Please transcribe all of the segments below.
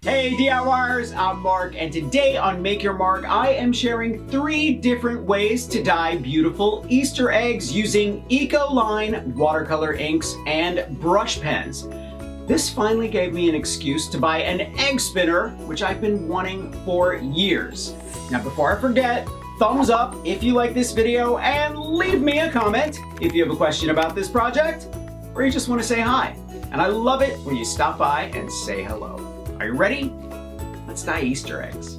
Hey DIYers, I'm Mark, and today on Make Your Mark, I am sharing 3 different ways to dye beautiful Easter eggs using Ecoline watercolor inks and brush pens. This finally gave me an excuse to buy an egg spinner, which I've been wanting for years. Now before I forget, thumbs up if you like this video and leave me a comment if you have a question about this project or you just want to say hi. And I love it when you stop by and say hello. Are you ready? Let's dye Easter eggs.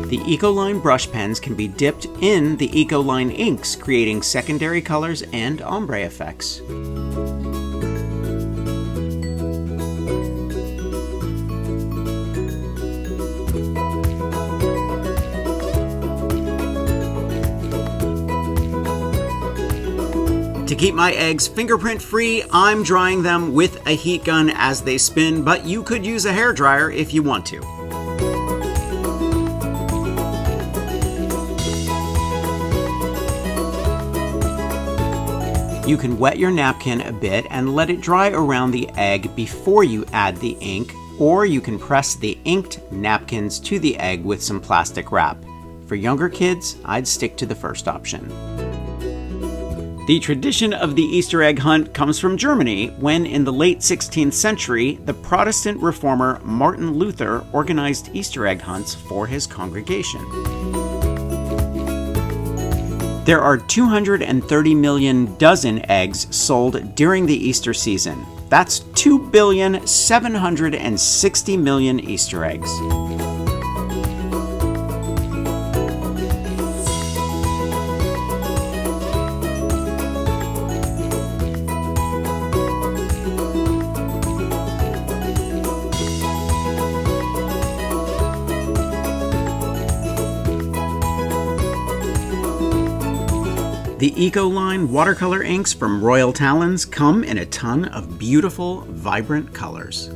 The Ecoline brush pens can be dipped in the Ecoline inks, creating secondary colors and ombre effects. To keep my eggs fingerprint free, I'm drying them with a heat gun as they spin, but you could use a hairdryer if you want to. You can wet your napkin a bit and let it dry around the egg before you add the ink, or you can press the inked napkins to the egg with some plastic wrap. For younger kids, I'd stick to the first option. The tradition of the Easter egg hunt comes from Germany, when in the late 16th century, the Protestant reformer Martin Luther organized Easter egg hunts for his congregation. There are 230 million dozen eggs sold during the Easter season. That's 2,760,000,000 Easter eggs. The Ecoline watercolor inks from Royal Talens come in a ton of beautiful, vibrant colors.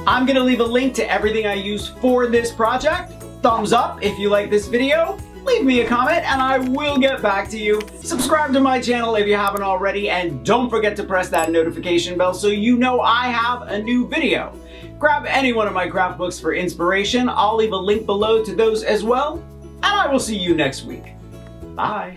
I'm going to leave a link to everything I used for this project. Thumbs up if you like this video, leave me a comment and I will get back to you. Subscribe to my channel if you haven't already, and don't forget to press that notification bell so you know I have a new video. Grab any one of my craft books for inspiration. I'll leave a link below to those as well, and I will see you next week. Bye.